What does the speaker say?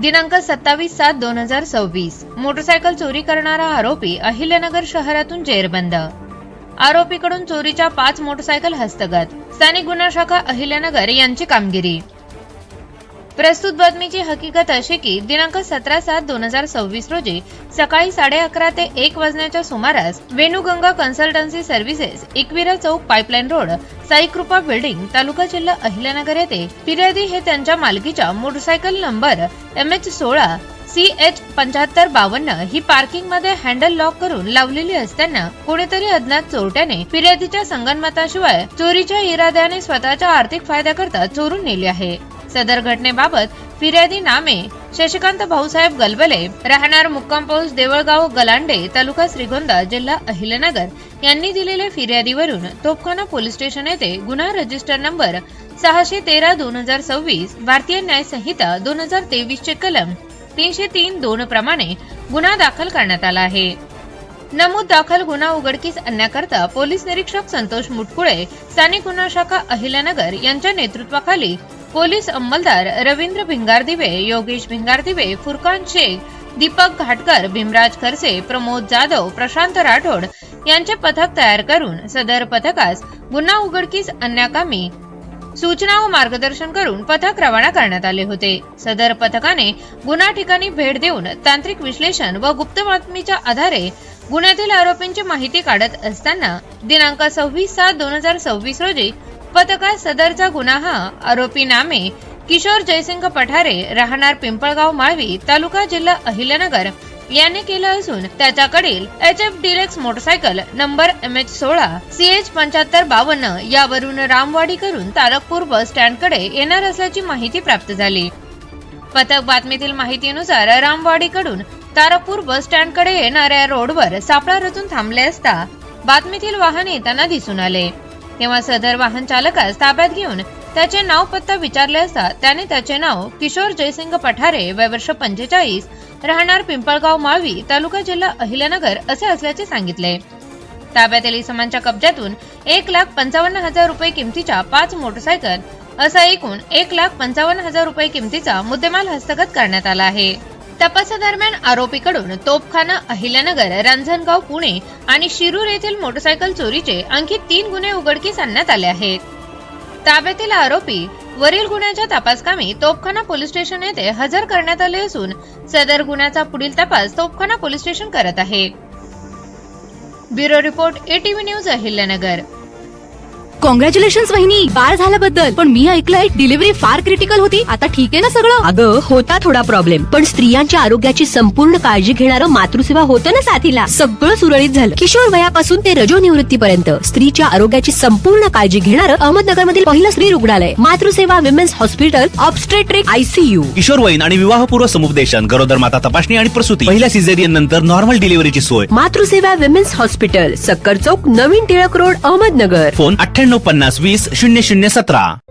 दिनांक 27/7/2026 मोटरसायकल चोरी करणारा आरोपी अहिल्यानगर शहरातून जेरबंद। आरोपीकडून चोरीच्या 5 मोटरसायकल हस्तगत। स्थानिक गुन्हा शाखा अहिल्यानगर यांची कामगिरी। प्रस्तुत बातमीची हकीकत अशी की दिनांक 17/7/2026 रोजी सकाळी 11:30 ते 1 वाजण्याच्या सुमारास वेणुगंगा कन्सल्टन्सी सर्व्हिसेस, एकविरा चौक, पाईपलाईन रोड, साईकृपा बिल्डिंग, तालुका जिल्हा अहिल्यानगर येथे फिर्यादी हे त्यांच्या मालकीच्या मोटरसायकल नंबर MH16 CH 7552 ही पार्किंग मध्ये हँडल लॉक करून लावलेली असताना कोणीतरी अज्ञात चोरट्याने फिर्यादीच्या संगनमताशिवाय चोरीच्या इराद्याने स्वतःच्या आर्थिक फायद्याकरता चोरून नेली आहे। सदर घटनेबाबत फिर्यादी नामे शशिकांत भाऊसाहेब गलबले, राहणार मुक्काम पोस्ट देवळगाव गलांडे, तालुका श्रीगोंदा, जिल्हा अहिल्यानगर यांनी दिलेल्या फिर्यादीवरून तोफखाना पोलीस स्टेशन येथे गुन्हा रजिस्टर नंबर 613/2026 भारतीय न्याय संहिता 2023 चे कलम 303(2) प्रमाणे गुन्हा दाखल करण्यात आला आहे। नमूद दाखल गुन्हा उघडकीस आणण्याकरता पोलीस निरीक्षक संतोष मुटकुळे, स्थानिक गुन्हा शाखा अहिल्यानगर यांच्या नेतृत्वाखाली पोलीस अंमलदार रवींद्र भिंगारदिवे, योगेश भिंगारदिवे, फुरकान शेख, दीपक घाटकर, भीमराज खरसे, प्रमोद जाधव, प्रशांत राठोड यांचे पथक तयार करून सदर पथकास गुन्हा उघडकीस आणण्याकामी सूचना व मार्गदर्शन करून पथक रवाना करण्यात आले होते। सदर पथकाने गुन्हा ठिकाणी भेट देऊन तांत्रिक विश्लेषण व गुप्त बातमीच्या आधारे गुन्ह्यातील आरोपींची माहिती काढत असताना दिनांक 26/7/2026 रोजी पथकात सदरचा गुन्हा हा आरोपी नामे किशोर जयसिंग पठारे, राहणार पिंपळगाव माळवी, तालुका जिल्हा अहिल्यानगर याने केला असून त्याच्याकडील HF deluxe motorcycle number MH16 CH 7552 यावरून रामवाडी करून तारकपूर बस स्टँड कडे येणार असल्याची माहिती प्राप्त झाली। पथक बातमीतील माहितीनुसार रामवाडी कडून तारकपूर बस स्टँड कडे येणाऱ्या रोडवर सापळा रचून थांबले असता बातमीतील वाहन येताना दिसून आले। तेव्हा सदर वाहन चालकास ताब्यात घेऊन त्याचे नाव पत्ता विचारले असता त्याने त्याचे नाव किशोर जयसिंग पठारे, वय वर्ष 45, राहणार पिंपळगाव माळवी, तालुका जिल्हा अहिल्यानगर असे असल्याचे सांगितले। ताब्यातील इसमांच्या कब्जातून 1,55,000 रुपये किमतीच्या 5 मोटरसायकल असा एकूण 1,55,000 रुपये किमतीचा मुद्देमाल हस्तगत करण्यात आला आहे। तपासादरम्यान आरोपीकडून तोफखाना अहिल्यानगर, रांजणगाव पुणे आणि शिरूर येथील मोटरसायकल चोरीचे आणखी 3 गुन्हे उघडकीस आणण्यात आले आहेत। ताब्यातील आरोपी वरील गुन्ह्याच्या तपासकामी तोफखाना पोलीस स्टेशन येथे हजर करण्यात आले असून सदर गुन्ह्याचा पुढील तपास तोफखाना पोलीस स्टेशन करत आहे। Bureau report ATV news Ahilyanagar. Congratulations वहिनी, बाळ झाल्याबद्दल। पण मी ऐकलंय डिलिव्हरी फार क्रिटिकल होती। आता ठीक आहे ना सगळं? अगं होता थोडा प्रॉब्लेम, पण स्त्रियांच्या आरोग्याची संपूर्ण काळजी घेणारं मातृसेवा होतं ना साथीला। सगळं सुरळीत झालं। किशोर वयापासून ते रजोनिवृत्तीपर्यंत स्त्रीच्या आरोग्याची संपूर्ण काळजी घेणारं अहमदनगर मधील पहिलं स्त्री रुग्णालय Matruseva women's hospital, obstetric ICU, किशोरवयीन आणि विवाहपूर्व समुपदेशन, गरोदर माता तपासणी आणि प्रसूती, पहिल्या सिझेरियन नंतर नॉर्मल डिलिव्हरीची सोय। मातृसेवा विमेन्स हॉस्पिटल, सक्कर चौक, नवीन टिळक रोड, अहमदनगर। फोन 9850 20 0017।